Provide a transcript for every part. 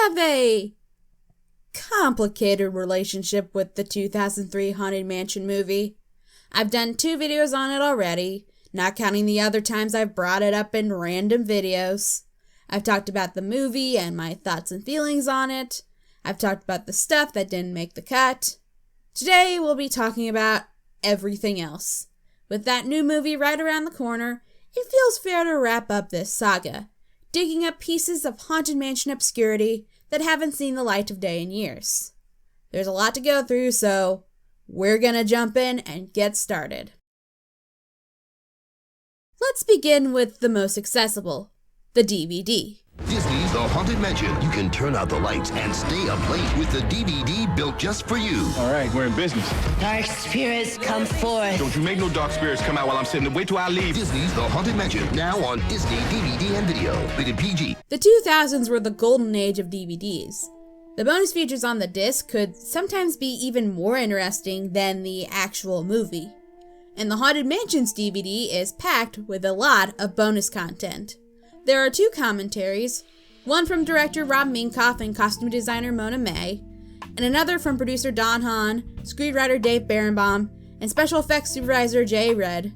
have a complicated relationship with the 2003 Haunted Mansion movie. I've done 2 videos on it already, not counting the other times I've brought it up in random videos. I've talked about the movie and my thoughts and feelings on it. I've talked about the stuff that didn't make the cut. Today we'll be talking about everything else. With that new movie right around the corner, it feels fair to wrap up this saga, digging up pieces of Haunted Mansion obscurity that haven't seen the light of day in years. There's a lot to go through, so we're gonna jump in and get started. Let's begin with the most accessible, the DVD. Disney's The Haunted Mansion. You can turn out the lights and stay up late with the DVD built just for you. All right, we're in business. Dark spirits come forth. Don't you make no dark spirits come out while I'm sitting. Wait till I leave. Disney's The Haunted Mansion, now on Disney DVD and video. Rated PG. The 2000s were the golden age of DVDs. The bonus features on the disc could sometimes be even more interesting than the actual movie. And the Haunted Mansion's DVD is packed with a lot of bonus content. There are 2 commentaries, one from director Rob Minkoff and costume designer Mona May, and another from producer Don Hahn, screenwriter Dave Barenbaum, and special effects supervisor Jay Red,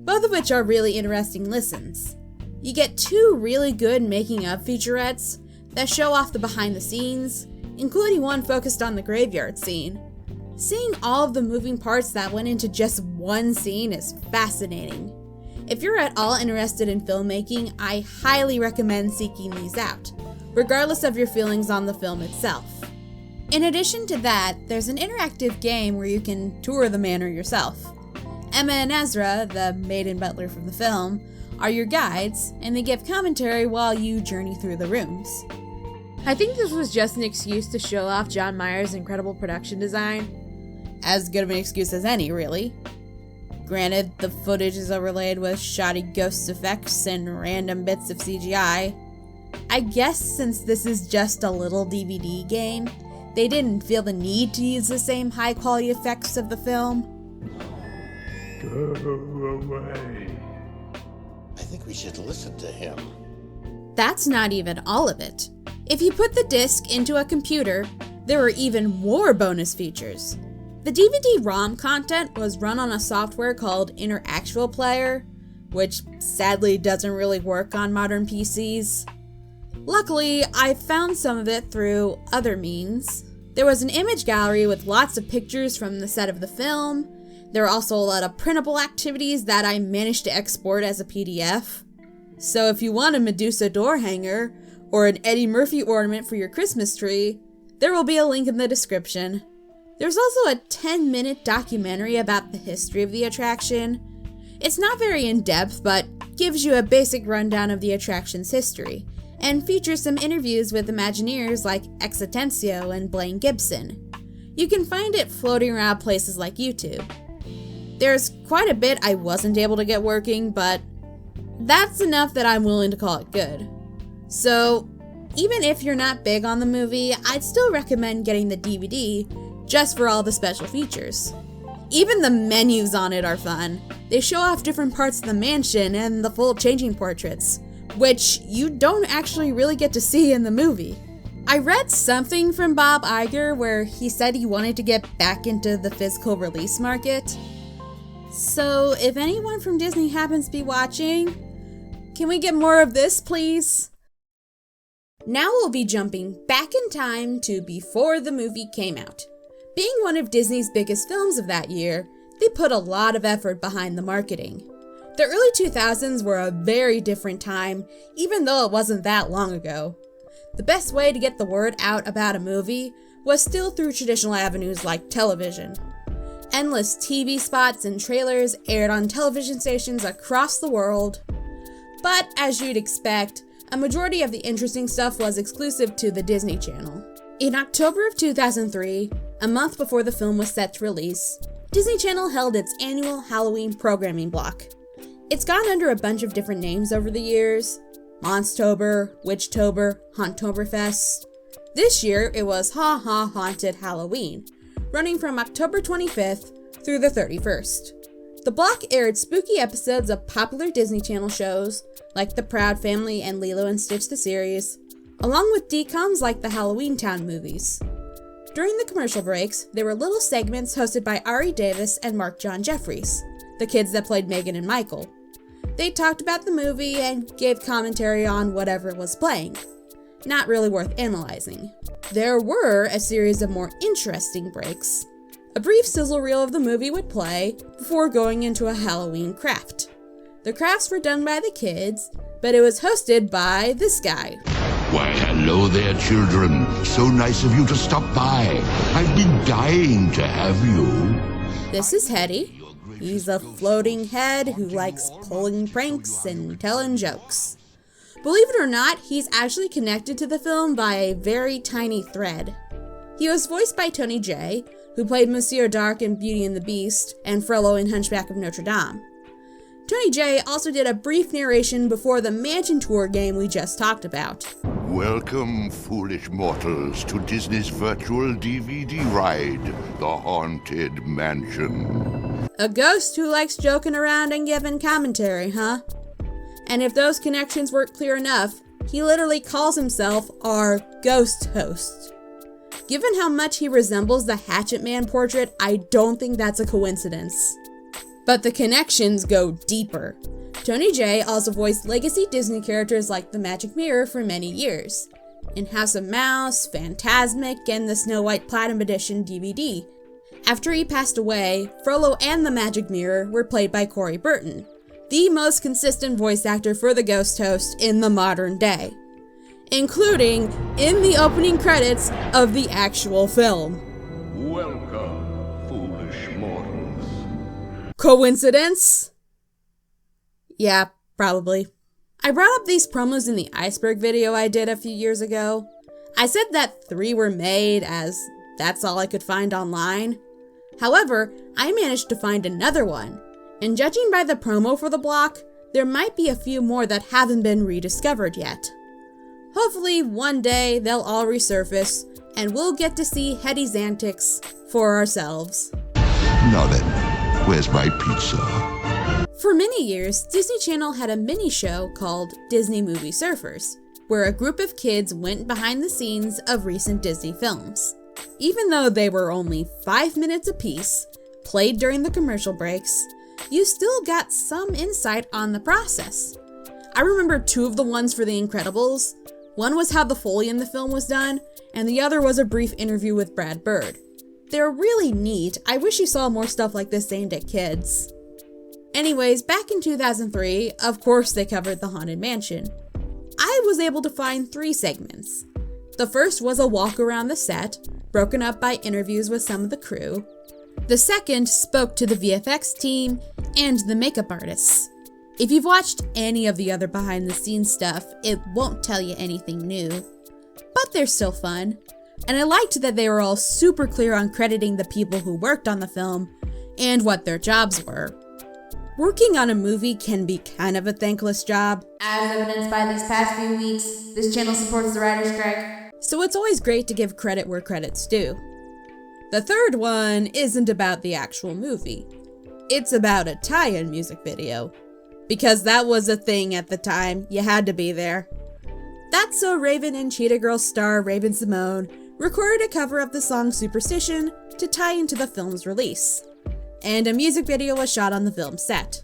both of which are really interesting listens. You get 2 really good making-of featurettes that show off the behind-the-scenes, including one focused on the graveyard scene. Seeing all of the moving parts that went into just one scene is fascinating. If you're at all interested in filmmaking, I highly recommend seeking these out, regardless of your feelings on the film itself. In addition to that, there's an interactive game where you can tour the manor yourself. Emma and Ezra, the maid and butler from the film, are your guides, and they give commentary while you journey through the rooms. I think this was just an excuse to show off John Mayer's incredible production design. As good of an excuse as any, really. Granted, the footage is overlaid with shoddy ghost effects and random bits of CGI. I guess since this is just a little DVD game, they didn't feel the need to use the same high-quality effects of the film. Go away. I think we should listen to him. That's not even all of it. If you put the disc into a computer, there are even more bonus features. The DVD ROM content was run on a software called Interactual Player, which sadly doesn't really work on modern PCs. Luckily, I found some of it through other means. There was an image gallery with lots of pictures from the set of the film. There are also a lot of printable activities that I managed to export as a PDF. So if you want a Medusa door hanger or an Eddie Murphy ornament for your Christmas tree, there will be a link in the description. There's also a 10-minute documentary about the history of the attraction. It's not very in-depth, but gives you a basic rundown of the attraction's history, and features some interviews with Imagineers like Ex Atencio and Blaine Gibson. You can find it floating around places like YouTube. There's quite a bit I wasn't able to get working, but that's enough that I'm willing to call it good. So, even if you're not big on the movie, I'd still recommend getting the DVD just for all the special features. Even the menus on it are fun. They show off different parts of the mansion and the full changing portraits, which you don't actually really get to see in the movie. I read something from Bob Iger where he said he wanted to get back into the physical release market. So if anyone from Disney happens to be watching, can we get more of this, please? Now we'll be jumping back in time to before the movie came out. Being one of Disney's biggest films of that year, they put a lot of effort behind the marketing. The early 2000s were a very different time, even though it wasn't that long ago. The best way to get the word out about a movie was still through traditional avenues like television. Endless TV spots and trailers aired on television stations across the world. But as you'd expect, a majority of the interesting stuff was exclusive to the Disney Channel. In October of 2003, a month before the film was set to release, Disney Channel held its annual Halloween programming block. It's gone under a bunch of different names over the years: Monstober, Witchtober, Hauntoberfest. This year, it was Ha Ha Haunted Halloween, running from October 25th through the 31st. The block aired spooky episodes of popular Disney Channel shows, like The Proud Family and Lilo and Stitch the series, along with decoms like the Halloween Town movies. During the commercial breaks, there were little segments hosted by Ari Davis and Mark John Jeffries, the kids that played Megan and Michael. They talked about the movie and gave commentary on whatever was playing. Not really worth analyzing. There were a series of more interesting breaks. A brief sizzle reel of the movie would play before going into a Halloween craft. The crafts were done by the kids, but it was hosted by this guy. Why, hello there, children. So nice of you to stop by. I've been dying to have you. This is Hetty. He's a floating head who likes pulling pranks and telling jokes. Believe it or not, he's actually connected to the film by a very tiny thread. He was voiced by Tony Jay, who played Monsieur Dark in Beauty and the Beast and Frollo in Hunchback of Notre Dame. Tony Jay also did a brief narration before the Mansion Tour game we just talked about. Welcome, foolish mortals, to Disney's virtual DVD ride, The Haunted Mansion. A ghost who likes joking around and giving commentary, huh? And if those connections weren't clear enough, he literally calls himself our ghost host. Given how much he resembles the Hatchet Man portrait, I don't think that's a coincidence. But the connections go deeper. Tony Jay also voiced legacy Disney characters like the Magic Mirror for many years, in House of Mouse, Fantasmic, and the Snow White Platinum Edition DVD. After he passed away, Frollo and the Magic Mirror were played by Corey Burton, the most consistent voice actor for the ghost host in the modern day, including in the opening credits of the actual film. Welcome, foolish mortals. Coincidence? Yeah, probably. I brought up these promos in the iceberg video I did a few years ago. I said that 3 were made as that's all I could find online. However, I managed to find another one, and judging by the promo for the block, there might be a few more that haven't been rediscovered yet. Hopefully one day they'll all resurface, and we'll get to see Hetty's antics for ourselves. Now then, where's my pizza? For many years, Disney Channel had a mini show called Disney Movie Surfers, where a group of kids went behind the scenes of recent Disney films. Even though they were only 5 minutes apiece, played during the commercial breaks, you still got some insight on the process. I remember 2 of the ones for The Incredibles. One was how the Foley in the film was done, and the other was a brief interview with Brad Bird. They're really neat. I wish you saw more stuff like this aimed at kids. Anyways, back in 2003, of course they covered the Haunted Mansion. I was able to find 3 segments. The first was a walk around the set, broken up by interviews with some of the crew. The second spoke to the VFX team and the makeup artists. If you've watched any of the other behind the scenes stuff, it won't tell you anything new. But they're still fun, and I liked that they were all super clear on crediting the people who worked on the film and what their jobs were. Working on a movie can be kind of a thankless job, as evidenced by these past few weeks. This channel supports the writer's strike, so it's always great to give credit where credit's due. The third one isn't about the actual movie. It's about a tie-in music video. Because that was a thing at the time, you had to be there. That's So Raven and Cheetah Girls star Raven-Symoné recorded a cover of the song Superstition to tie into the film's release. And a music video was shot on the film set.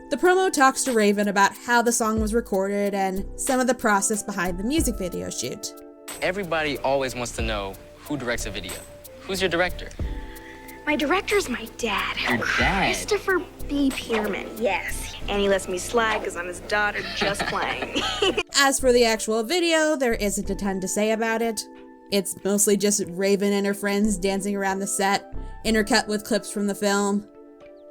The promo talks to Raven about how the song was recorded and some of the process behind the music video shoot. Everybody always wants to know who directs a video. Who's your director? My director's my dad. Your dad? Christopher B. Pearman, yes. And he lets me slide because I'm his daughter just playing. As for the actual video, there isn't a ton to say about it. It's mostly just Raven and her friends dancing around the set, intercut with clips from the film.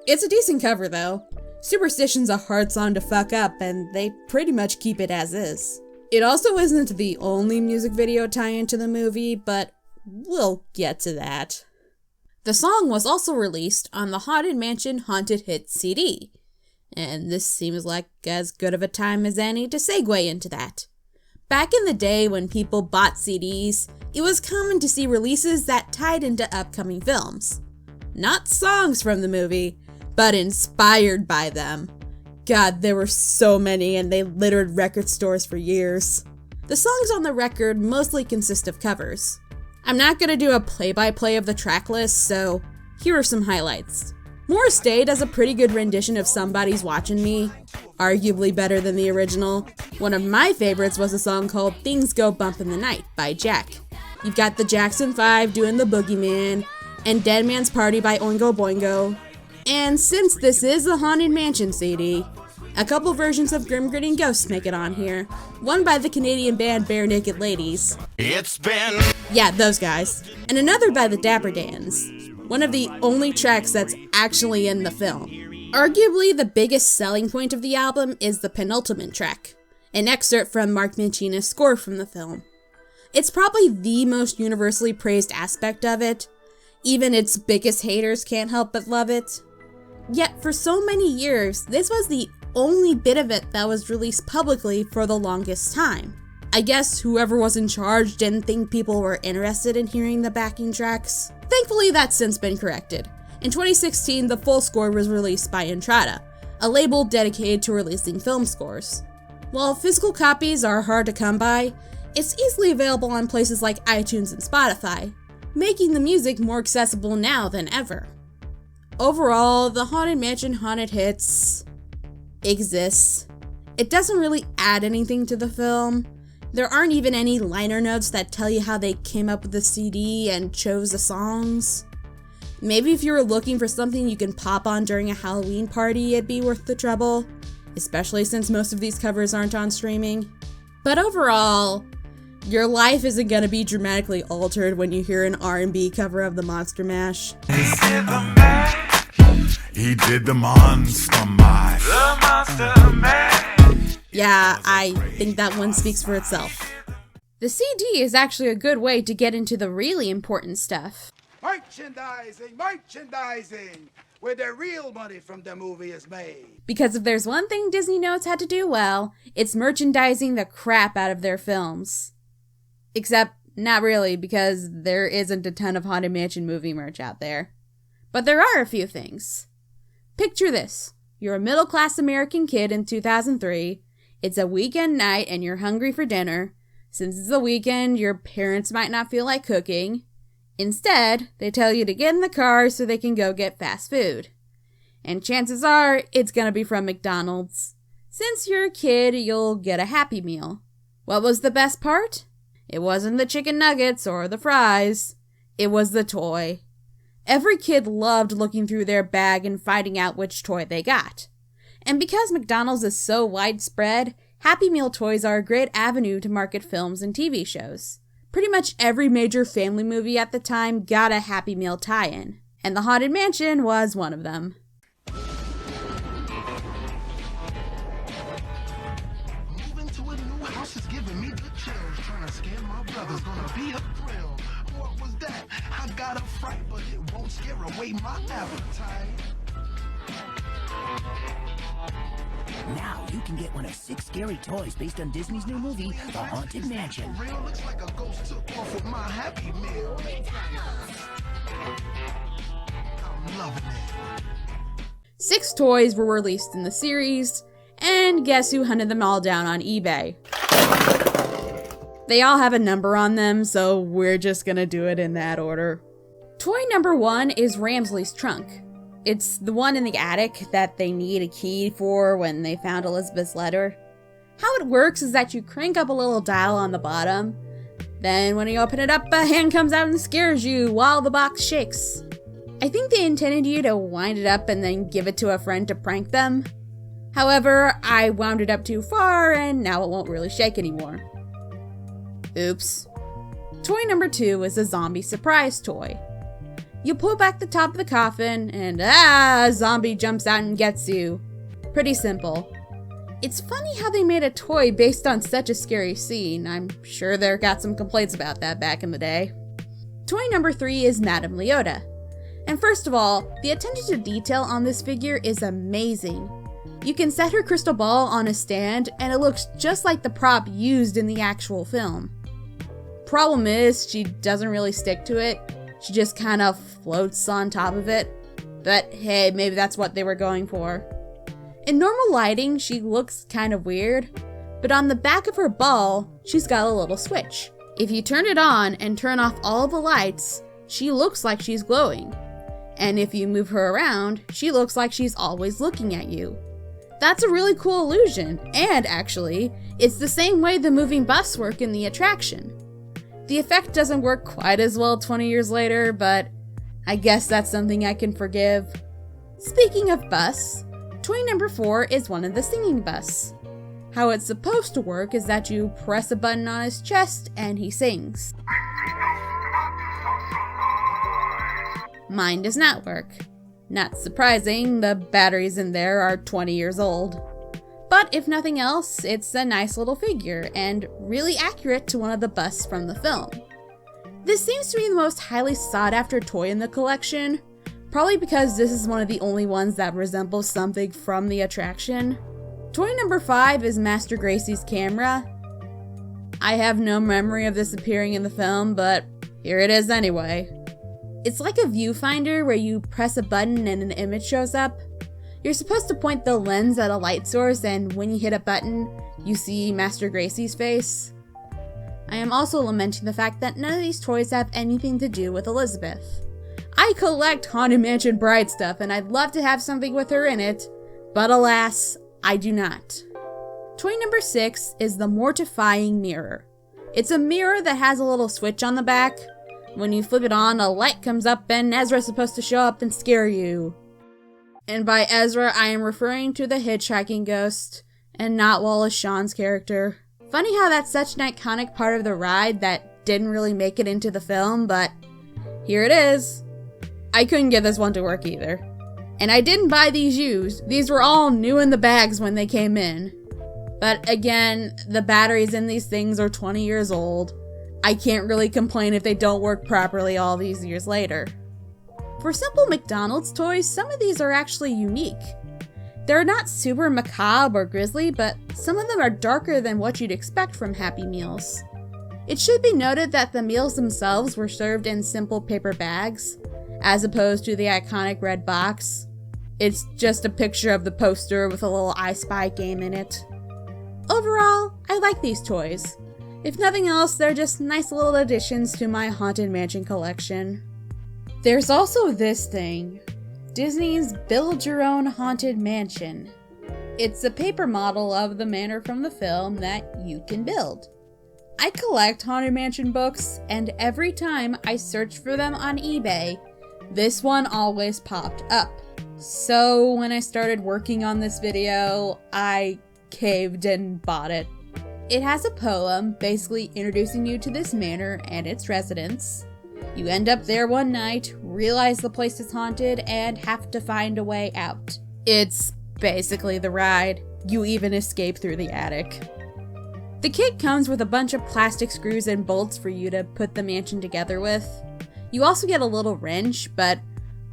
It's a decent cover though. Superstition's a hard song to fuck up, and they pretty much keep it as is. It also isn't the only music video tie-in to the movie, but we'll get to that. The song was also released on the Haunted Mansion Haunted Hits CD, and this seems like as good of a time as any to segue into that. Back in the day when people bought CDs, it was common to see releases that tied into upcoming films. Not songs from the movie, but inspired by them. God, there were so many and they littered record stores for years. The songs on the record mostly consist of covers. I'm not gonna do a play-by-play of the track list, so here are some highlights. Morris Day does a pretty good rendition of Somebody's Watching Me, arguably better than the original. One of my favorites was a song called Things Go Bump in the Night by Jack. You've got the Jackson 5 doing the Boogeyman, and Dead Man's Party by Oingo Boingo. And since this is a Haunted Mansion CD, a couple versions of Grim Grinning Ghosts make it on here. One by the Canadian band Bare Naked Ladies. It's been... Yeah, those guys. And another by the Dapper Dans. One of the only tracks that's actually in the film. Arguably the biggest selling point of the album is the penultimate track, an excerpt from Mark Mancini's score from the film. It's probably the most universally praised aspect of it. Even its biggest haters can't help but love it. Yet for so many years, this was the only bit of it that was released publicly for the longest time. I guess whoever was in charge didn't think people were interested in hearing the backing tracks. Thankfully, that's since been corrected. In 2016, the full score was released by Entrada, a label dedicated to releasing film scores. While physical copies are hard to come by, it's easily available on places like iTunes and Spotify, making the music more accessible now than ever. Overall, the Haunted Mansion Haunted Hits exists. It doesn't really add anything to the film. There aren't even any liner notes that tell you how they came up with the CD and chose the songs. Maybe if you were looking for something you can pop on during a Halloween party, it'd be worth the trouble, especially since most of these covers aren't on streaming. But overall, your life isn't gonna be dramatically altered when you hear an R&B cover of the Monster Mash. He did the Monster Mash. The Monster Mash. Yeah, I think that one speaks for itself. The CD is actually a good way to get into the really important stuff. Merchandising, where the real money from the movie is made. Because if there's one thing Disney knows how to do well, it's merchandising the crap out of their films. Except, not really, because there isn't a ton of Haunted Mansion movie merch out there. But there are a few things. Picture this. You're a middle-class American kid in 2003. It's a weekend night and you're hungry for dinner. Since it's a weekend, your parents might not feel like cooking. Instead, they tell you to get in the car so they can go get fast food. And chances are, it's gonna be from McDonald's. Since you're a kid, you'll get a Happy Meal. What was the best part? It wasn't the chicken nuggets or the fries. It was the toy. Every kid loved looking through their bag and finding out which toy they got. And because McDonald's is so widespread, Happy Meal toys are a great avenue to market films and TV shows. Pretty much every major family movie at the time got a Happy Meal tie-in, and The Haunted Mansion was one of them. Moving to a new house is giving me the chills. Trying to scare my brother's gonna be a thrill. What was that? I got a fright, but it won't scare away my appetite. Now you can get one of 6 scary toys based on Disney's new movie, The Haunted Mansion. Real looks like a ghost took off with my Happy Meal. I'm loving it. 6 toys were released in the series, and guess who hunted them all down on eBay? They all have a number on them, so we're just gonna do it in that order. Toy number 1 is Ramsley's trunk. It's the one in the attic that they need a key for when they found Elizabeth's letter. How it works is that you crank up a little dial on the bottom. Then when you open it up, a hand comes out and scares you while the box shakes. I think they intended you to wind it up and then give it to a friend to prank them. However, I wound it up too far and now it won't really shake anymore. Oops. Toy number 2 is a zombie surprise toy. You pull back the top of the coffin, and a zombie jumps out and gets you. Pretty simple. It's funny how they made a toy based on such a scary scene. I'm sure there got some complaints about that back in the day. Toy number 3 is Madame Leota. And first of all, the attention to detail on this figure is amazing. You can set her crystal ball on a stand, and it looks just like the prop used in the actual film. Problem is, she doesn't really stick to it. She just kind of floats on top of it. But hey, maybe that's what they were going for. In normal lighting, she looks kind of weird, but on the back of her ball, she's got a little switch. If you turn it on and turn off all the lights, she looks like she's glowing. And if you move her around, she looks like she's always looking at you. That's a really cool illusion, and actually, it's the same way the moving busts work in the attraction. The effect doesn't work quite as well 20 years later, but I guess that's something I can forgive. Speaking of busts, toy number 4 is one of the singing busts. How it's supposed to work is that you press a button on his chest and he sings. Mine does not work. Not surprising, the batteries in there are 20 years old. But if nothing else, it's a nice little figure and really accurate to one of the busts from the film. This seems to be the most highly sought after toy in the collection, probably because this is one of the only ones that resembles something from the attraction. Toy number 5 is Master Gracie's camera. I have no memory of this appearing in the film, but here it is anyway. It's like a viewfinder where you press a button and an image shows up. You're supposed to point the lens at a light source, and when you hit a button, you see Master Gracie's face. I am also lamenting the fact that none of these toys have anything to do with Elizabeth. I collect Haunted Mansion bride stuff, and I'd love to have something with her in it, but alas, I do not. Toy number 6 is the Mortifying Mirror. It's a mirror that has a little switch on the back. When you flip it on, a light comes up and Ezra's supposed to show up and scare you. And by Ezra, I am referring to the hitchhiking ghost, and not Wallace Shawn's character. Funny how that's such an iconic part of the ride that didn't really make it into the film, but here it is. I couldn't get this one to work either. And I didn't buy these used. These were all new in the bags when they came in. But again, the batteries in these things are 20 years old. I can't really complain if they don't work properly all these years later. For simple McDonald's toys, some of these are actually unique. They're not super macabre or grisly, but some of them are darker than what you'd expect from Happy Meals. It should be noted that the meals themselves were served in simple paper bags, as opposed to the iconic red box. It's just a picture of the poster with a little I Spy game in it. Overall, I like these toys. If nothing else, they're just nice little additions to my Haunted Mansion collection. There's also this thing, Disney's Build Your Own Haunted Mansion. It's a paper model of the manor from the film that you can build. I collect Haunted Mansion books, and every time I search for them on eBay, this one always popped up. So when I started working on this video, I caved and bought it. It has a poem basically introducing you to this manor and its residents. You end up there one night, realize the place is haunted, and have to find a way out. It's basically the ride. You even escape through the attic. The kit comes with a bunch of plastic screws and bolts for you to put the mansion together with. You also get a little wrench, but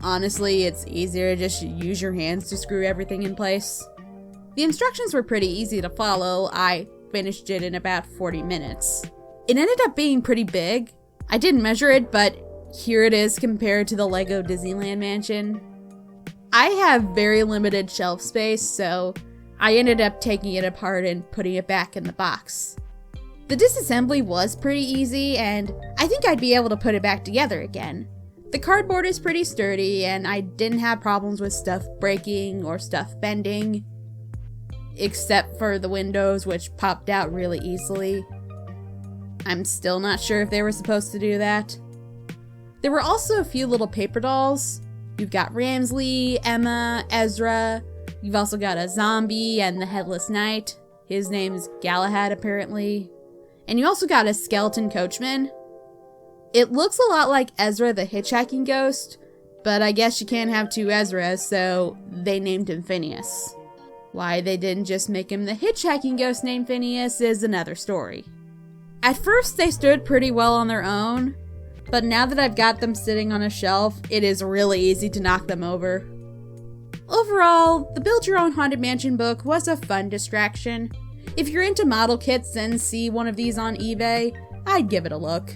honestly, it's easier to just use your hands to screw everything in place. The instructions were pretty easy to follow. I finished it in about 40 minutes. It ended up being pretty big. I didn't measure it, but here it is compared to the Lego Disneyland Mansion. I have very limited shelf space, so I ended up taking it apart and putting it back in the box. The disassembly was pretty easy, and I think I'd be able to put it back together again. The cardboard is pretty sturdy, and I didn't have problems with stuff breaking or stuff bending. Except for the windows, which popped out really easily. I'm still not sure if they were supposed to do that. There were also a few little paper dolls. You've got Ramsley, Emma, Ezra. You've also got a zombie and the Headless Knight. His name's Galahad, apparently. And you also got a skeleton coachman. It looks a lot like Ezra the hitchhiking ghost, but I guess you can't have two Ezras, so they named him Phineas. Why they didn't just make him the hitchhiking ghost named Phineas is another story. At first they stood pretty well on their own, but now that I've got them sitting on a shelf, it is really easy to knock them over. Overall, the Build Your Own Haunted Mansion book was a fun distraction. If you're into model kits and see one of these on eBay, I'd give it a look.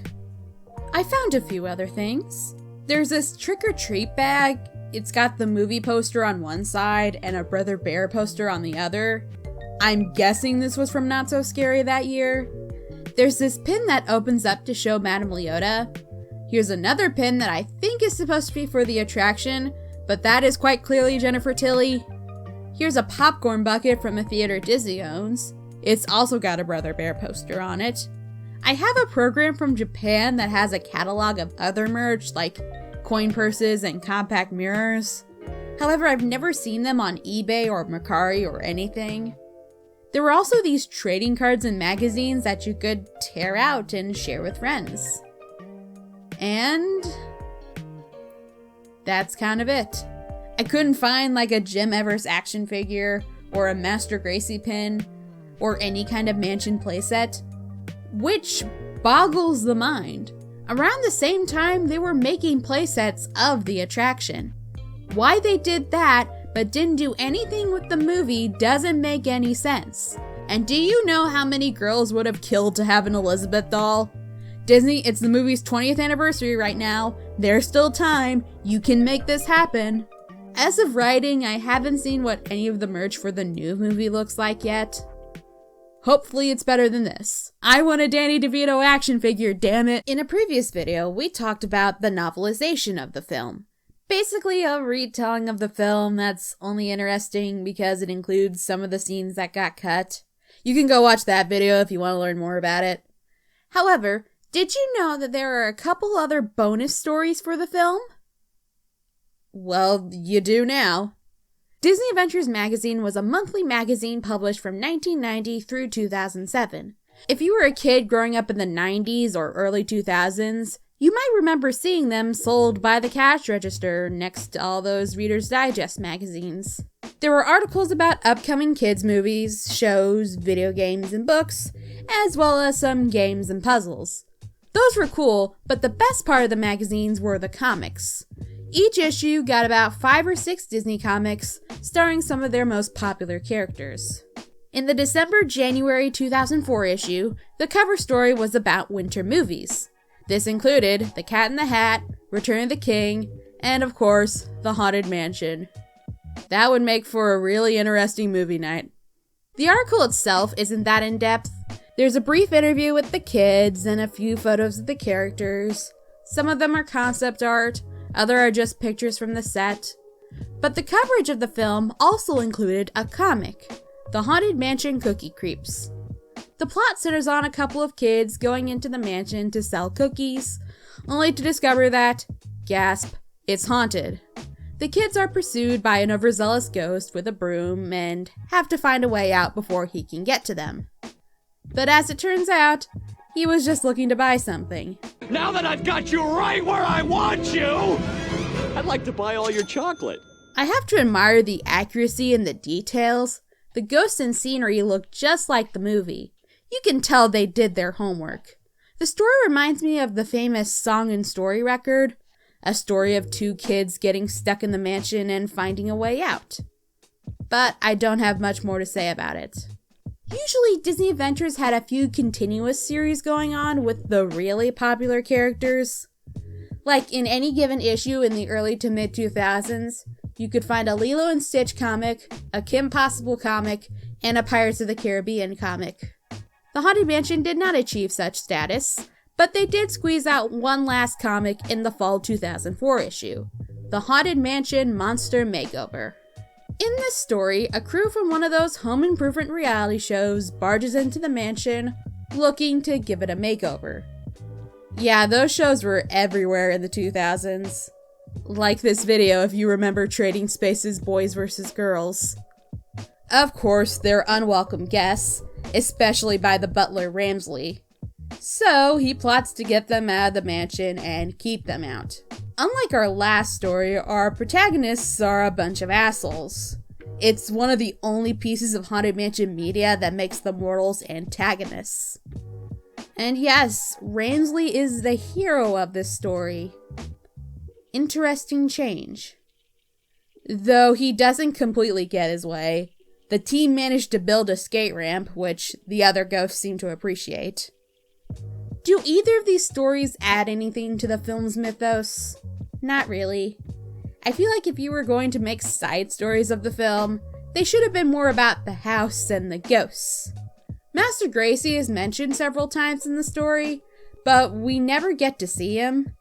I found a few other things. There's this Trick or Treat bag. It's got the movie poster on one side and a Brother Bear poster on the other. I'm guessing this was from Not So Scary that year. There's this pin that opens up to show Madame Leota. Here's another pin that I think is supposed to be for the attraction, but that is quite clearly Jennifer Tilly. Here's a popcorn bucket from a theater Disney owns. It's also got a Brother Bear poster on it. I have a program from Japan that has a catalog of other merch like coin purses and compact mirrors. However, I've never seen them on eBay or Mercari or anything. There were also these trading cards and magazines that you could tear out and share with friends. And that's kind of it. I couldn't find like a Jim Evers action figure or a Master Gracie pin or any kind of mansion playset, which boggles the mind. Around the same time, they were making playsets of the attraction. Why they did that but didn't do anything with the movie doesn't make any sense. And do you know how many girls would have killed to have an Elizabeth doll? Disney, it's the movie's 20th anniversary right now. There's still time. You can make this happen. As of writing, I haven't seen what any of the merch for the new movie looks like yet. Hopefully it's better than this. I want a Danny DeVito action figure, damn it! In a previous video, we talked about the novelization of the film. Basically a retelling of the film that's only interesting because it includes some of the scenes that got cut. You can go watch that video if you want to learn more about it. However, did you know that there are a couple other bonus stories for the film? Well, you do now. Disney Adventures Magazine was a monthly magazine published from 1990 through 2007. If you were a kid growing up in the 90s or early 2000s, you might remember seeing them sold by the cash register next to all those Reader's Digest magazines. There were articles about upcoming kids' movies, shows, video games, and books, as well as some games and puzzles. Those were cool, but the best part of the magazines were the comics. Each issue got about 5 or 6 Disney comics, starring some of their most popular characters. In the December-January 2004 issue, the cover story was about winter movies. This included The Cat in the Hat, Return of the King, and of course, The Haunted Mansion. That would make for a really interesting movie night. The article itself isn't that in-depth. There's a brief interview with the kids and a few photos of the characters. Some of them are concept art, others are just pictures from the set. But the coverage of the film also included a comic, The Haunted Mansion Cookie Creeps. The plot centers on a couple of kids going into the mansion to sell cookies, only to discover that, gasp, it's haunted. The kids are pursued by an overzealous ghost with a broom and have to find a way out before he can get to them. But as it turns out, he was just looking to buy something. Now that I've got you right where I want you, I'd like to buy all your chocolate. I have to admire the accuracy and the details. The ghosts and scenery look just like the movie. You can tell they did their homework. The story reminds me of the famous Song and Story record, a story of 2 kids getting stuck in the mansion and finding a way out. But I don't have much more to say about it. Usually Disney Adventures had a few continuous series going on with the really popular characters. Like in any given issue in the early to mid 2000s, you could find a Lilo and Stitch comic, a Kim Possible comic, and a Pirates of the Caribbean comic. The Haunted Mansion did not achieve such status, but they did squeeze out one last comic in the fall 2004 issue, The Haunted Mansion Monster Makeover. In this story, a crew from one of those home improvement reality shows barges into the mansion, looking to give it a makeover. Yeah, those shows were everywhere in the 2000s. Like this video if you remember Trading Space's Boys vs. Girls. Of course, they're unwelcome guests, especially by the butler Ramsley. So he plots to get them out of the mansion and keep them out. Unlike our last story, our protagonists are a bunch of assholes. It's one of the only pieces of Haunted Mansion media that makes the mortals antagonists. And yes, Ramsley is the hero of this story. Interesting change. Though he doesn't completely get his way, the team managed to build a skate ramp, which the other ghosts seem to appreciate. Do either of these stories add anything to the film's mythos? Not really. I feel like if you were going to make side stories of the film, they should have been more about the house and the ghosts. Master Gracie is mentioned several times in the story, but we never get to see him.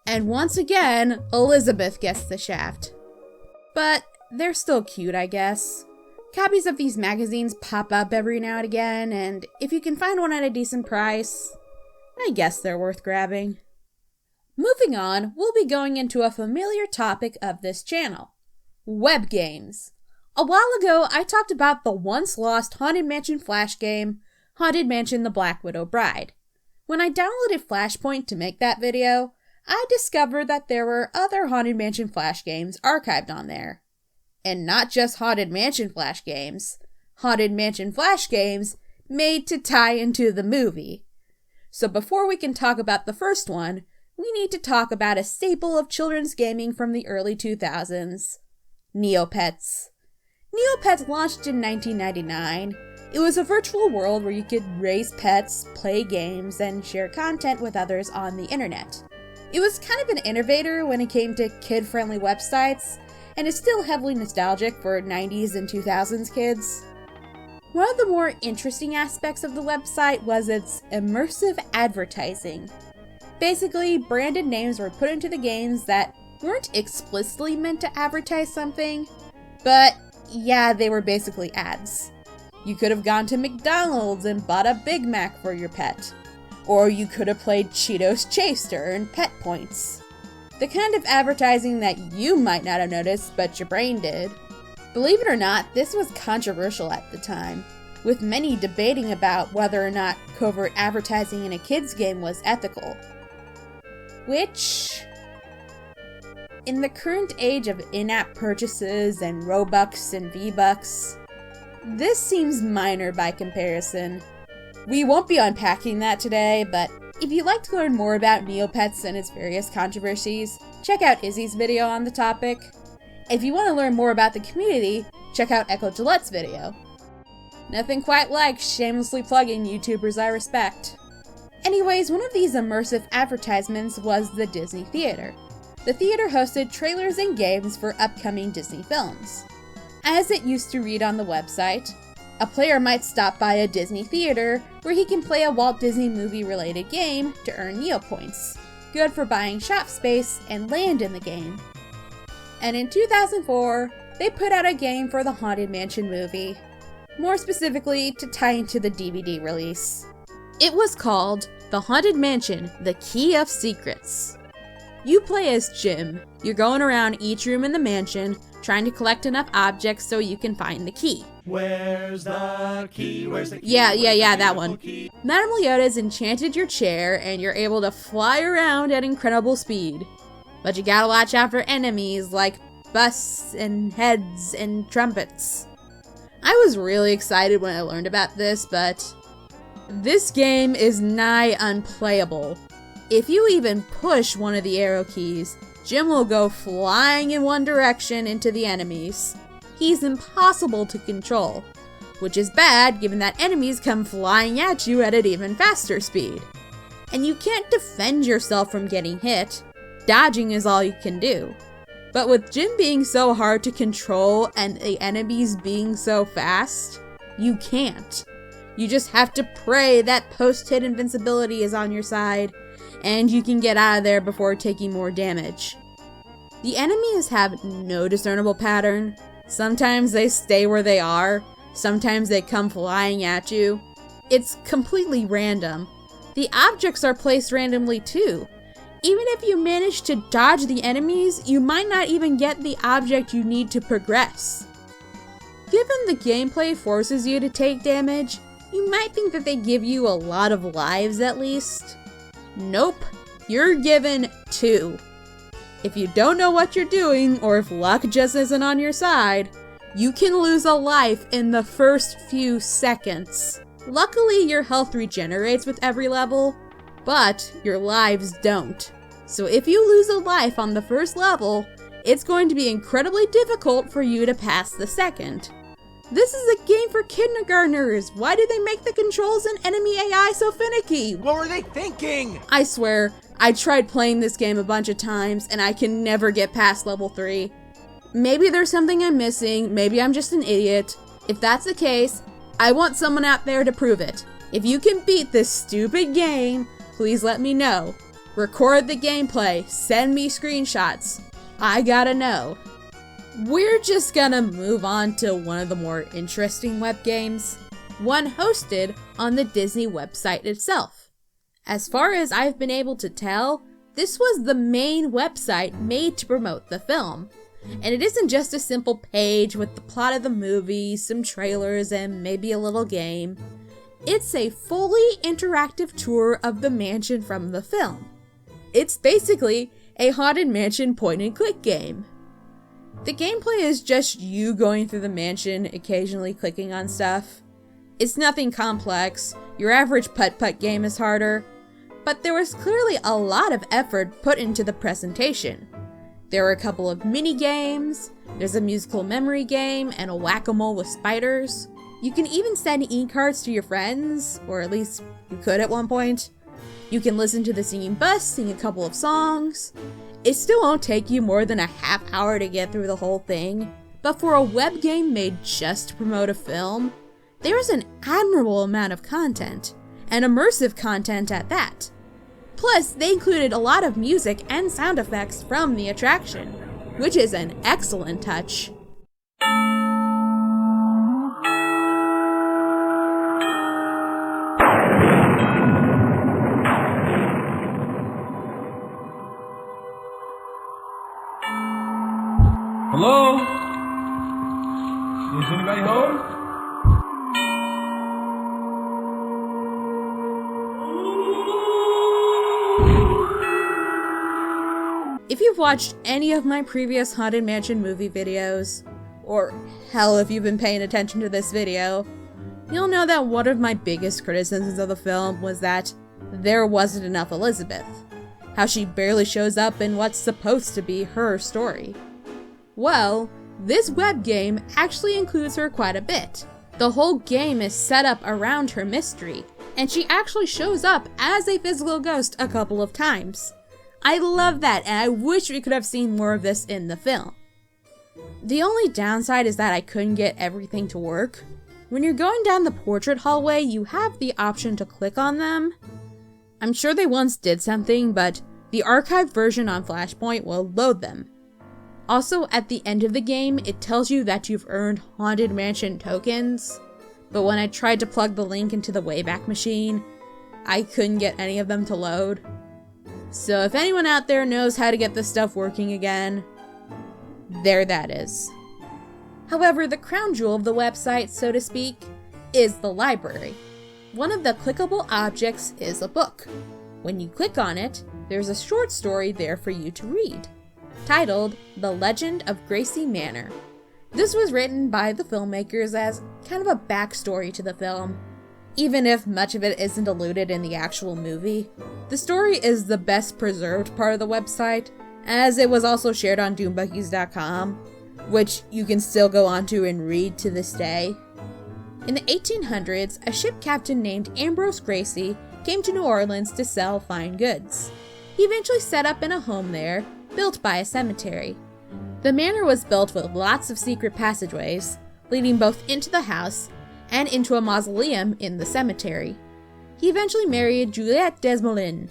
And once again, Elizabeth gets the shaft. But they're still cute, I guess. Copies of these magazines pop up every now and again, and if you can find one at a decent price, I guess they're worth grabbing. Moving on, we'll be going into a familiar topic of this channel: web games. A while ago, I talked about the once lost Haunted Mansion Flash game, Haunted Mansion: The Black Widow Bride. When I downloaded Flashpoint to make that video, I discovered that there were other Haunted Mansion Flash games archived on there. And not just Haunted Mansion Flash games, Haunted Mansion Flash games made to tie into the movie. So before we can talk about the first one, we need to talk about a staple of children's gaming from the early 2000s, Neopets. Neopets launched in 1999. It was a virtual world where you could raise pets, play games, and share content with others on the internet. It was kind of an innovator when it came to kid-friendly websites, and is still heavily nostalgic for 90s and 2000s kids. One of the more interesting aspects of the website was its immersive advertising. Basically, branded names were put into the games that weren't explicitly meant to advertise something, but yeah, they were basically ads. You could have gone to McDonald's and bought a Big Mac for your pet, or you could have played Cheetos Chase to earn pet points. The kind of advertising that you might not have noticed, but your brain did. Believe it or not, this was controversial at the time, with many debating about whether or not covert advertising in a kid's game was ethical. Which, in the current age of in-app purchases and Robux and V-Bucks, this seems minor by comparison. We won't be unpacking that today, but if you'd like to learn more about Neopets and its various controversies, check out Izzy's video on the topic. If you want to learn more about the community, check out Echo Gillette's video. Nothing quite like shamelessly plugging YouTubers I respect. Anyways, one of these immersive advertisements was the Disney Theater. The theater hosted trailers and games for upcoming Disney films. As it used to read on the website, a player might stop by a Disney theater where he can play a Walt Disney movie related game to earn Neopoints, good for buying shop space and land in the game. And in 2004, they put out a game for the Haunted Mansion movie, more specifically to tie into the DVD release. It was called The Haunted Mansion: The Key of Secrets. You play as Jim. You're going around each room in the mansion, trying to collect enough objects so you can find the key. Where's the key? Where's the key? Yeah, that one. Madame Leota's enchanted your chair, and you're able to fly around at incredible speed. But you gotta watch out for enemies like busts and heads and trumpets. I was really excited when I learned about this, but this game is nigh unplayable. If you even push one of the arrow keys, Jim will go flying in one direction into the enemies. He's impossible to control, which is bad given that enemies come flying at you at an even faster speed. And you can't defend yourself from getting hit. Dodging is all you can do. But with Jim being so hard to control and the enemies being so fast, you can't. You just have to pray that post-hit invincibility is on your side, and you can get out of there before taking more damage. The enemies have no discernible pattern. Sometimes they stay where they are, sometimes they come flying at you. It's completely random. The objects are placed randomly too. Even if you manage to dodge the enemies, you might not even get the object you need to progress. Given the gameplay forces you to take damage, you might think that they give you a lot of lives at least. Nope, you're given 2. If you don't know what you're doing, or if luck just isn't on your side, you can lose a life in the first few seconds. Luckily, your health regenerates with every level, but your lives don't. So if you lose a life on the first level, it's going to be incredibly difficult for you to pass the second. This is a game for kindergartners. Why do they make the controls and enemy AI so finicky? What were they thinking? I swear, I tried playing this game a bunch of times and I can never get past level 3. Maybe there's something I'm missing, maybe I'm just an idiot. If that's the case, I want someone out there to prove it. If you can beat this stupid game, please let me know. Record the gameplay, send me screenshots. I gotta know. We're just gonna move on to one of the more interesting web games, one hosted on the Disney website itself. As far as I've been able to tell, this was the main website made to promote the film. And it isn't just a simple page with the plot of the movie, some trailers, and maybe a little game. It's a fully interactive tour of the mansion from the film. It's basically a Haunted Mansion point-and-click game. The gameplay is just you going through the mansion, occasionally clicking on stuff. It's nothing complex, your average putt-putt game is harder, but there was clearly a lot of effort put into the presentation. There were a couple of mini-games, there's a musical memory game, and a whack-a-mole with spiders. You can even send e-cards to your friends, or at least you could at one point. You can listen to the singing bus sing a couple of songs. It still won't take you more than a half hour to get through the whole thing, but for a web game made just to promote a film, there is an admirable amount of content, and immersive content at that. Plus, they included a lot of music and sound effects from the attraction, which is an excellent touch. Hello? Is anybody home? If you've watched any of my previous Haunted Mansion movie videos, or hell if you've been paying attention to this video, you'll know that one of my biggest criticisms of the film was that there wasn't enough Elizabeth. How she barely shows up in what's supposed to be her story. Well, this web game actually includes her quite a bit. The whole game is set up around her mystery, and she actually shows up as a physical ghost a couple of times. I love that, and I wish we could have seen more of this in the film. The only downside is that I couldn't get everything to work. When you're going down the portrait hallway, you have the option to click on them. I'm sure they once did something, but the archived version on Flashpoint will load them. Also, at the end of the game, it tells you that you've earned Haunted Mansion tokens, but when I tried to plug the link into the Wayback Machine, I couldn't get any of them to load. So if anyone out there knows how to get this stuff working again, there that is. However, the crown jewel of the website, so to speak, is the library. One of the clickable objects is a book. When you click on it, there's a short story there for you to read, titled The Legend of Gracie Manor. This was written by the filmmakers as kind of a backstory to the film. Even if much of it isn't alluded in the actual movie, the story is the best preserved part of the website, as it was also shared on doombuggies.com, which you can still go onto and read to this day. In the 1800s, a ship captain named Ambrose Gracie came to New Orleans to sell fine goods. He eventually set up in a home there, built by a cemetery. The manor was built with lots of secret passageways, leading both into the house and into a mausoleum in the cemetery. He eventually married Juliette Desmoulins,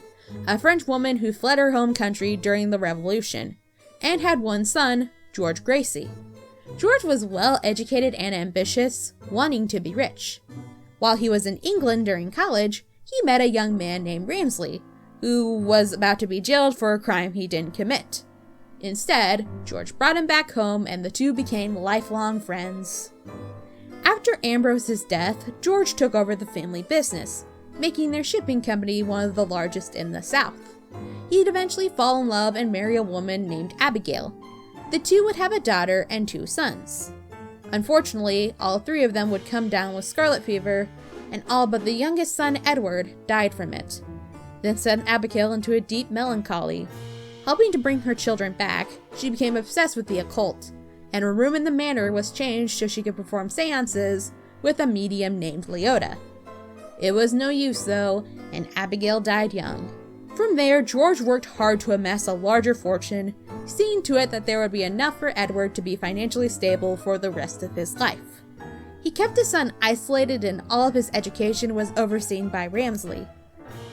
a French woman who fled her home country during the Revolution, and had one son, George Gracie. George was well educated and ambitious, wanting to be rich. While he was in England during college, he met a young man named Ramsley, who was about to be jailed for a crime he didn't commit. Instead, George brought him back home and the two became lifelong friends. After Ambrose's death, George took over the family business, making their shipping company one of the largest in the South. He'd eventually fall in love and marry a woman named Abigail. The two would have a daughter and 2 sons. Unfortunately, all 3 of them would come down with scarlet fever, and all but the youngest son, Edward, died from it. This sent Abigail into a deep melancholy. Helping to bring her children back, she became obsessed with the occult, and her room in the manor was changed so she could perform seances with a medium named Leota. It was no use though, and Abigail died young. From there, George worked hard to amass a larger fortune, seeing to it that there would be enough for Edward to be financially stable for the rest of his life. He kept his son isolated and all of his education was overseen by Ramsley.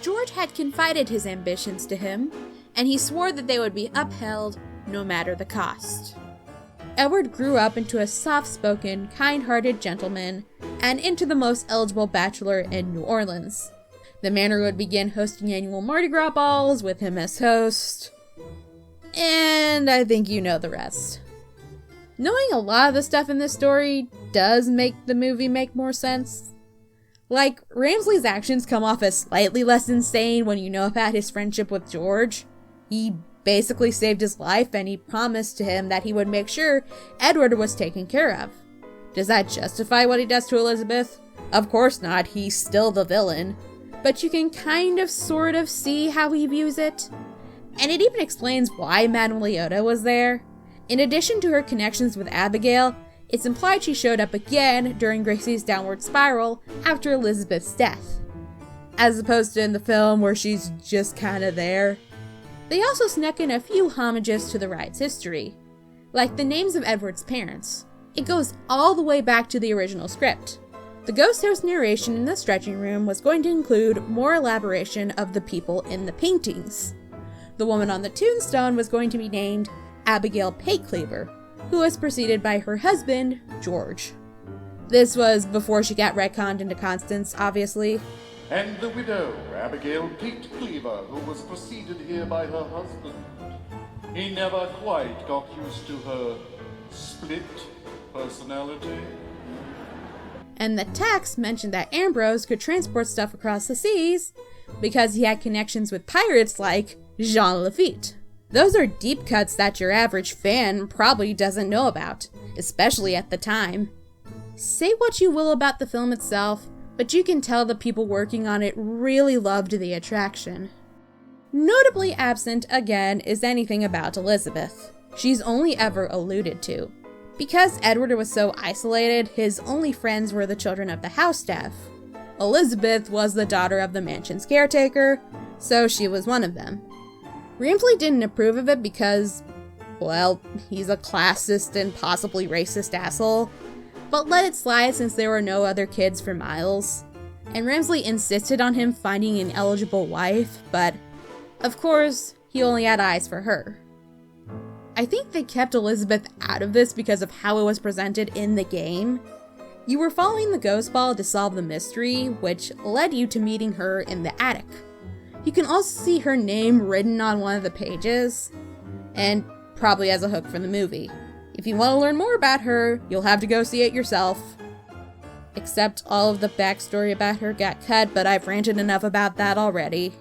George had confided his ambitions to him, and he swore that they would be upheld no matter the cost. Edward grew up into a soft-spoken, kind-hearted gentleman, and into the most eligible bachelor in New Orleans. The manor would begin hosting annual Mardi Gras balls with him as host. And I think you know the rest. Knowing a lot of the stuff in this story does make the movie make more sense. Like, Ramsley's actions come off as slightly less insane when you know about his friendship with George. He basically saved his life and he promised to him that he would make sure Edward was taken care of. Does that justify what he does to Elizabeth? Of course not, he's still the villain. But you can kind of sort of see how he views it. And it even explains why Madame Leota was there. In addition to her connections with Abigail, it's implied she showed up again during Gracie's downward spiral after Elizabeth's death, as opposed to in the film where she's just kinda there. They also snuck in a few homages to the ride's history, like the names of Edward's parents. It goes all the way back to the original script. The ghost host narration in the stretching room was going to include more elaboration of the people in the paintings. The woman on the tombstone was going to be named Abigail Paycleaver, who was preceded by her husband, George. This was before she got retconned into Constance, obviously. And the widow, Abigail Pete Cleaver, who was preceded here by her husband. He never quite got used to her split personality. And the text mentioned that Ambrose could transport stuff across the seas because he had connections with pirates like Jean Lafitte. Those are deep cuts that your average fan probably doesn't know about, especially at the time. Say what you will about the film itself, but you can tell the people working on it really loved the attraction. Notably absent, again, is anything about Elizabeth. She's only ever alluded to. Because Edward was so isolated, his only friends were the children of the house staff. Elizabeth was the daughter of the mansion's caretaker, so she was one of them. Ramsley didn't approve of it because, well, he's a classist and possibly racist asshole, but let it slide since there were no other kids for miles. And Ramsley insisted on him finding an eligible wife, but of course, he only had eyes for her. I think they kept Elizabeth out of this because of how it was presented in the game. You were following the ghost ball to solve the mystery, which led you to meeting her in the attic. You can also see her name written on one of the pages, and probably as a hook for the movie. If you want to learn more about her, you'll have to go see it yourself. Except all of the backstory about her got cut, but I've ranted enough about that already.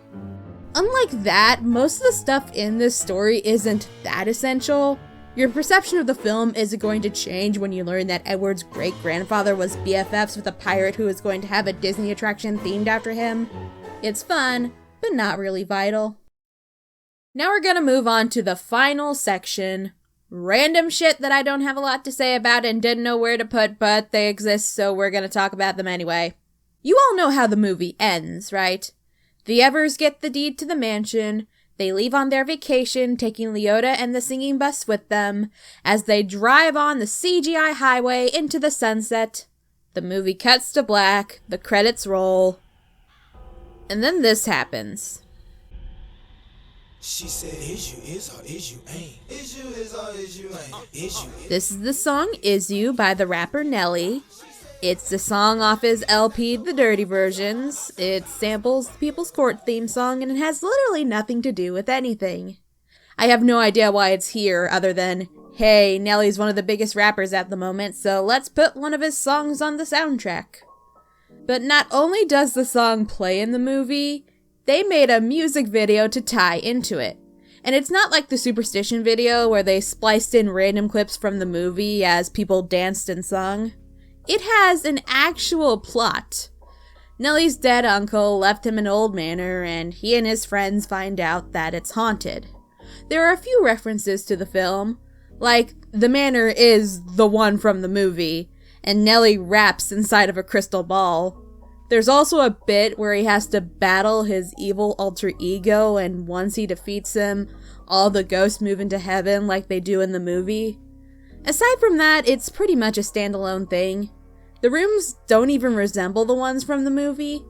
Unlike that, most of the stuff in this story isn't that essential. Your perception of the film isn't going to change when you learn that Edward's great-grandfather was BFFs with a pirate who is going to have a Disney attraction themed after him. It's fun, but not really vital. Now we're gonna move on to the final section. Random shit that I don't have a lot to say about and didn't know where to put, but they exist, so we're gonna talk about them anyway. You all know how the movie ends, right? The Evers get the deed to the mansion. They leave on their vacation, taking Leota and the singing bus with them. As they drive on the CGI highway into the sunset, the movie cuts to black, the credits roll, and then this happens. She said, is you or is you ain't? Is you or is you ain't? Is you. This is the song Is You by the rapper Nelly. It's the song off his LP, The Dirty Versions. It samples the People's Court theme song, and it has literally nothing to do with anything. I have no idea why it's here, other than, hey, Nelly's one of the biggest rappers at the moment, so let's put one of his songs on the soundtrack. But not only does the song play in the movie, they made a music video to tie into it. And it's not like the Superstition video where they spliced in random clips from the movie as people danced and sung. It has an actual plot. Nelly's dead uncle left him an old manor, and he and his friends find out that it's haunted. There are a few references to the film, like the manor is the one from the movie, and Nelly raps inside of a crystal ball. There's also a bit where he has to battle his evil alter ego, and once he defeats him, all the ghosts move into heaven like they do in the movie. Aside from that, it's pretty much a standalone thing. The rooms don't even resemble the ones from the movie.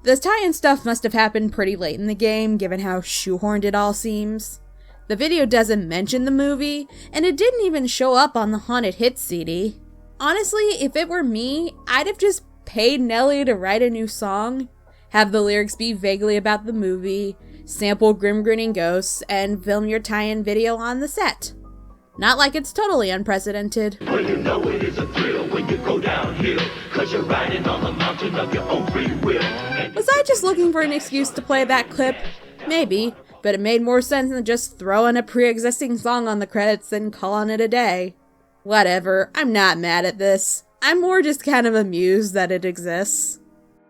The tie-in stuff must have happened pretty late in the game, given how shoehorned it all seems. The video doesn't mention the movie, and it didn't even show up on the Haunted Hits CD. Honestly, if it were me, I'd have just paid Nelly to write a new song, have the lyrics be vaguely about the movie, sample grim grinning ghosts, and film your tie-in video on the set. Not like it's totally unprecedented. Well, you know it is a thrill when you go downhill, 'cause you're riding on the mountain of your own free will. Was I just looking for an excuse to play that clip? Maybe, but it made more sense than just throwing a pre-existing song on the credits and calling it a day. Whatever, I'm not mad at this. I'm more just kind of amused that it exists.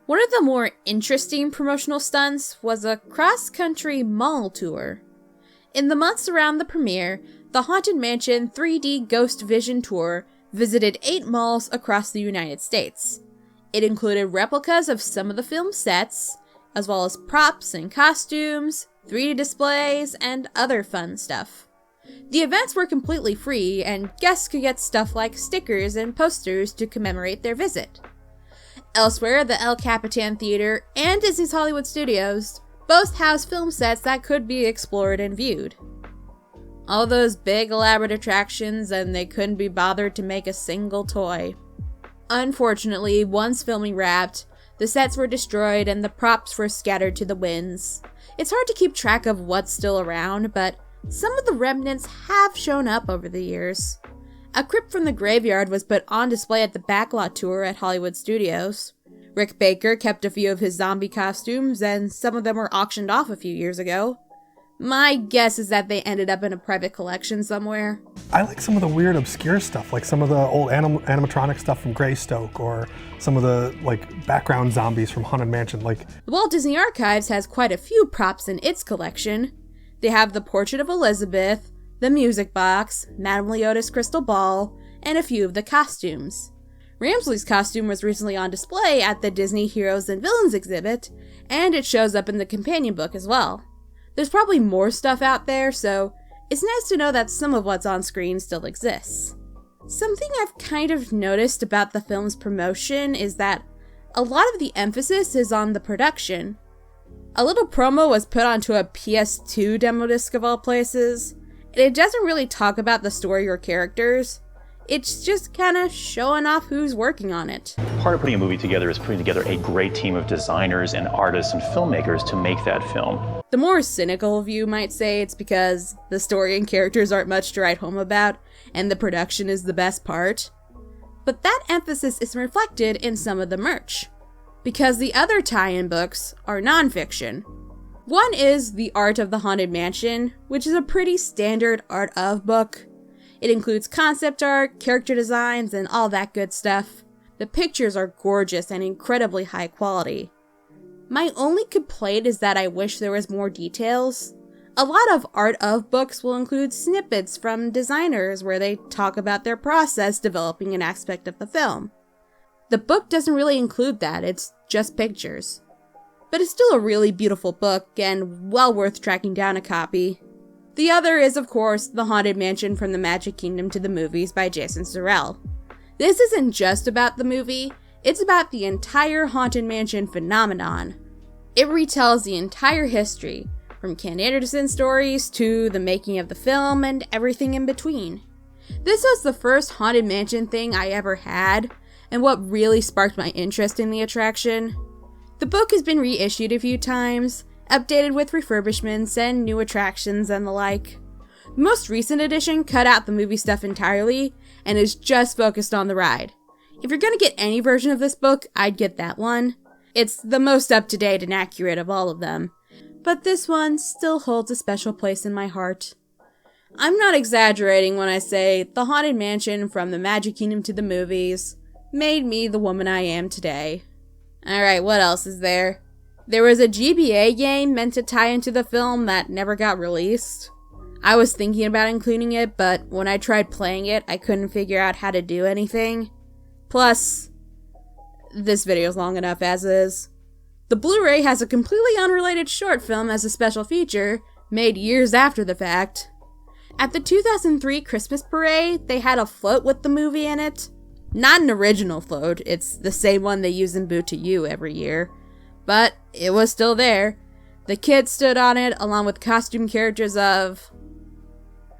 One of the more interesting promotional stunts was a cross-country mall tour. In the months around the premiere, the Haunted Mansion 3D Ghost Vision Tour visited 8 malls across the United States. It included replicas of some of the film sets, as well as props and costumes, 3D displays, and other fun stuff. The events were completely free, and guests could get stuff like stickers and posters to commemorate their visit. Elsewhere, the El Capitan Theater and Disney's Hollywood Studios both house film sets that could be explored and viewed. All those big elaborate attractions, and they couldn't be bothered to make a single toy. Unfortunately, once filming wrapped, the sets were destroyed and the props were scattered to the winds. It's hard to keep track of what's still around, but some of the remnants have shown up over the years. A crypt from the graveyard was put on display at the Backlot Tour at Hollywood Studios. Rick Baker kept a few of his zombie costumes, and some of them were auctioned off a few years ago. My guess is that they ended up in a private collection somewhere. I like some of the weird, obscure stuff, like some of the old animatronic stuff from Greystoke, or some of the background zombies from Haunted Mansion. The Walt Disney Archives has quite a few props in its collection. They have the portrait of Elizabeth, the music box, Madame Leota's crystal ball, and a few of the costumes. Ramsley's costume was recently on display at the Disney Heroes and Villains exhibit, and it shows up in the companion book as well. There's probably more stuff out there, so it's nice to know that some of what's on screen still exists. Something I've kind of noticed about the film's promotion is that a lot of the emphasis is on the production. A little promo was put onto a PS2 demo disc of all places, and it doesn't really talk about the story or characters. It's just kind of showing off who's working on it. Part of putting a movie together is putting together a great team of designers and artists and filmmakers to make that film. The more cynical view might say it's because the story and characters aren't much to write home about, and the production is the best part. But that emphasis is reflected in some of the merch, because the other tie-in books are nonfiction. One is The Art of the Haunted Mansion, which is a pretty standard art of book. It includes concept art, character designs, and all that good stuff. The pictures are gorgeous and incredibly high quality. My only complaint is that I wish there was more details. A lot of art of books will include snippets from designers where they talk about their process developing an aspect of the film. The book doesn't really include that, it's just pictures. But it's still a really beautiful book and well worth tracking down a copy. The other is, of course, The Haunted Mansion from the Magic Kingdom to the Movies by Jason Sorrell. This isn't just about the movie, it's about the entire Haunted Mansion phenomenon. It retells the entire history, from Ken Anderson's stories to the making of the film and everything in between. This was the first Haunted Mansion thing I ever had, and what really sparked my interest in the attraction. The book has been reissued a few times, updated with refurbishments and new attractions and the like. The most recent edition cut out the movie stuff entirely and is just focused on the ride. If you're gonna get any version of this book, I'd get that one. It's the most up-to-date and accurate of all of them, but this one still holds a special place in my heart. I'm not exaggerating when I say The Haunted Mansion from the Magic Kingdom to the Movies made me the woman I am today. Alright, what else is there? There was a GBA game meant to tie into the film that never got released. I was thinking about including it, but when I tried playing it, I couldn't figure out how to do anything. Plus, this video's long enough as is. The Blu-ray has a completely unrelated short film as a special feature, made years after the fact. At the 2003 Christmas parade, they had a float with the movie in it. Not an original float, it's the same one they use in Boot to You every year. But it was still there. The kids stood on it along with costume characters of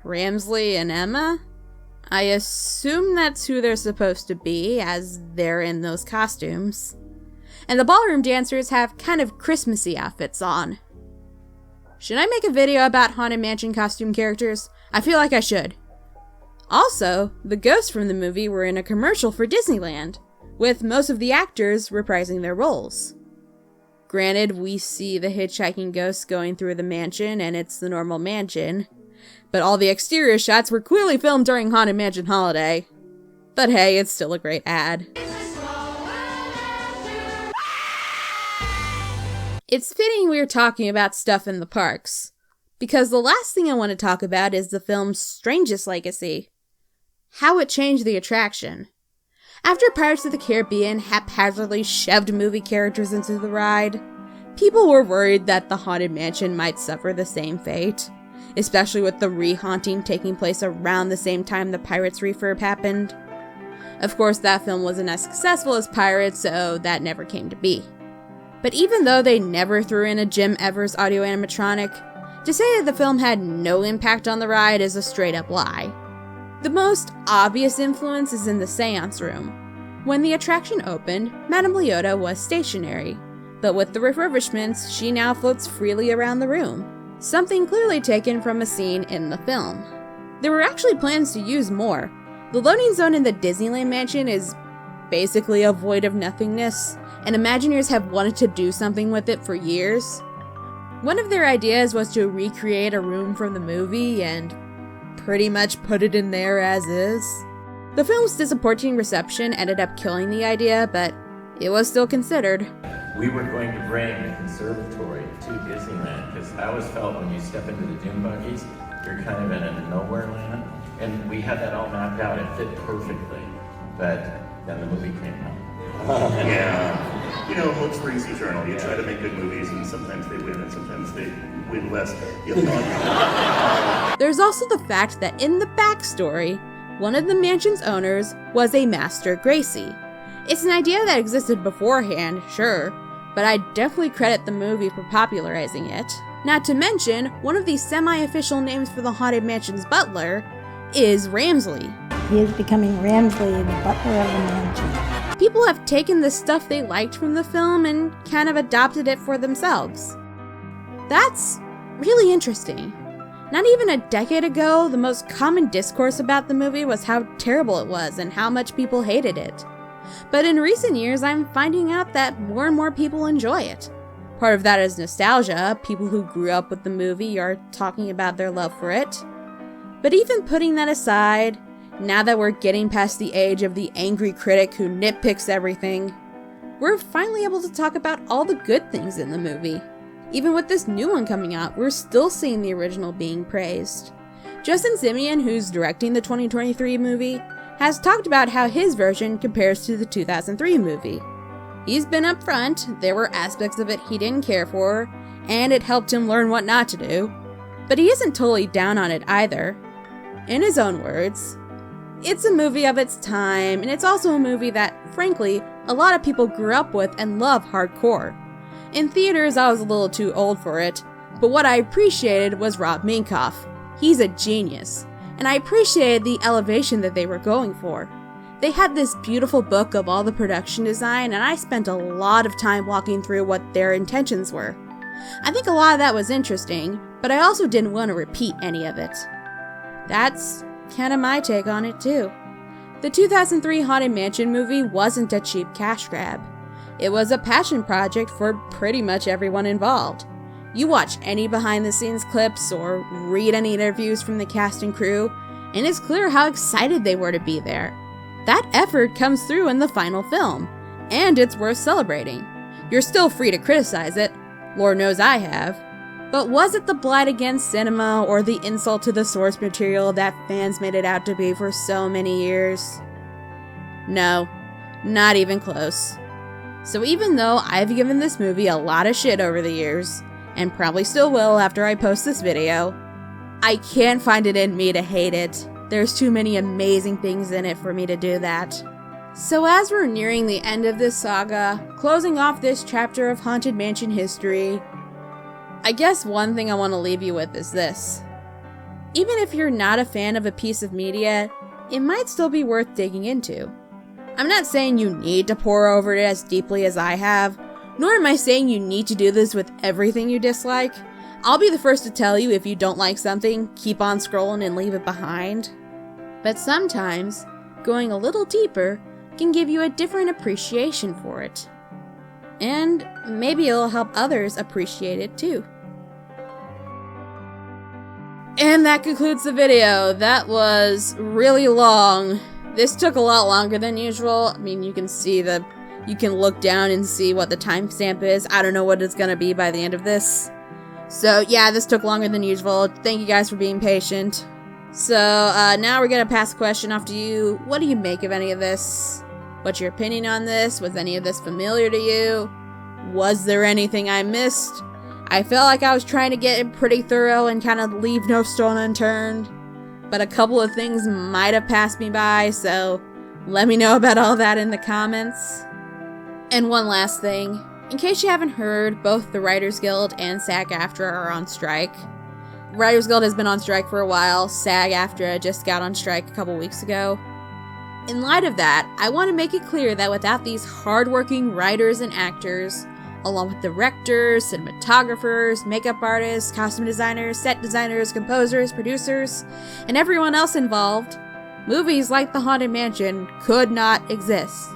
Ramsley and Emma? I assume that's who they're supposed to be, as they're in those costumes. And the ballroom dancers have kind of Christmassy outfits on. Should I make a video about Haunted Mansion costume characters? I feel like I should. Also, the ghosts from the movie were in a commercial for Disneyland, with most of the actors reprising their roles. Granted, we see the hitchhiking ghosts going through the mansion, and it's the normal mansion, but all the exterior shots were clearly filmed during Haunted Mansion Holiday. But hey, it's still a great ad. It's fitting we're talking about stuff in the parks, because the last thing I want to talk about is the film's strangest legacy. How it changed the attraction. After Pirates of the Caribbean haphazardly shoved movie characters into the ride, people were worried that the Haunted Mansion might suffer the same fate, especially with the re-haunting taking place around the same time the Pirates refurb happened. Of course, that film wasn't as successful as Pirates, so that never came to be. But even though they never threw in a Jim Evers audio animatronic, to say that the film had no impact on the ride is a straight up lie. The most obvious influence is in the seance room. When the attraction opened, Madame Leota was stationary, but with the refurbishments, she now floats freely around the room, something clearly taken from a scene in the film. There were actually plans to use more. The loading zone in the Disneyland mansion is basically a void of nothingness, and Imagineers have wanted to do something with it for years. One of their ideas was to recreate a room from the movie and pretty much put it in there as is. The film's disappointing reception ended up killing the idea, but it was still considered. We were going to bring the conservatory to Disneyland, because I always felt when you step into the dune buggies, you're kind of in a nowhere land, and we had that all mapped out. It fit perfectly, but then the movie came out. Yeah. You know, hope springs eternal. You try to make good movies, and sometimes they win, and sometimes they win less. There's also the fact that in the backstory, one of the mansion's owners was a Master Gracie. It's an idea that existed beforehand, sure, but I definitely credit the movie for popularizing it. Not to mention, one of the semi-official names for the Haunted Mansion's butler is Ramsley. He is becoming Ramsley, the butler of the mansion. People have taken the stuff they liked from the film and kind of adopted it for themselves. That's really interesting. Not even a decade ago, the most common discourse about the movie was how terrible it was and how much people hated it. But in recent years, I'm finding out that more and more people enjoy it. Part of that is nostalgia. People who grew up with the movie are talking about their love for it. But even putting that aside, now that we're getting past the age of the angry critic who nitpicks everything, we're finally able to talk about all the good things in the movie. Even with this new one coming out, we're still seeing the original being praised. Justin Simien, who's directing the 2023 movie, has talked about how his version compares to the 2003 movie. He's been upfront, there were aspects of it he didn't care for, and it helped him learn what not to do. But he isn't totally down on it either. In his own words, it's a movie of its time, and it's also a movie that, frankly, a lot of people grew up with and love hardcore. In theaters, I was a little too old for it, but what I appreciated was Rob Minkoff. He's a genius, and I appreciated the elevation that they were going for. They had this beautiful book of all the production design, and I spent a lot of time walking through what their intentions were. I think a lot of that was interesting, but I also didn't want to repeat any of it. That's kind of my take on it too. The 2003 Haunted Mansion movie wasn't a cheap cash grab. It was a passion project for pretty much everyone involved. You watch any behind-the-scenes clips or read any interviews from the cast and crew, and it's clear how excited they were to be there. That effort comes through in the final film, and it's worth celebrating. You're still free to criticize it, Lord knows I have, but was it the blight against cinema or the insult to the source material that fans made it out to be for so many years? No, not even close. So even though I've given this movie a lot of shit over the years, and probably still will after I post this video, I can't find it in me to hate it. There's too many amazing things in it for me to do that. So as we're nearing the end of this saga, closing off this chapter of Haunted Mansion history, I guess one thing I want to leave you with is this. Even if you're not a fan of a piece of media, it might still be worth digging into. I'm not saying you need to pore over it as deeply as I have, nor am I saying you need to do this with everything you dislike. I'll be the first to tell you if you don't like something, keep on scrolling and leave it behind. But sometimes, going a little deeper can give you a different appreciation for it. And maybe it'll help others appreciate it too. And that concludes the video. That was really long. This took a lot longer than usual. I mean, you can look down and see what the timestamp is. I don't know what it's gonna be by the end of this. So yeah, this took longer than usual. Thank you guys for being patient. So now we're gonna pass the question off to you. What do you make of any of this? What's your opinion on this? Was any of this familiar to you? Was there anything I missed? I felt like I was trying to get it pretty thorough and kind of leave no stone unturned, but a couple of things might have passed me by, so let me know about all that in the comments. And one last thing, in case you haven't heard, both the Writers Guild and SAG-AFTRA are on strike. Writers Guild has been on strike for a while, SAG-AFTRA just got on strike a couple weeks ago. In light of that, I want to make it clear that without these hardworking writers and actors, along with directors, cinematographers, makeup artists, costume designers, set designers, composers, producers, and everyone else involved, movies like The Haunted Mansion could not exist.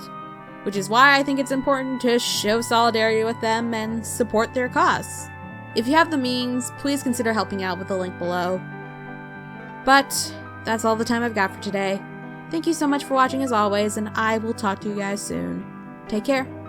Which is why I think it's important to show solidarity with them and support their cause. If you have the means, please consider helping out with the link below. But that's all the time I've got for today. Thank you so much for watching as always, and I will talk to you guys soon. Take care.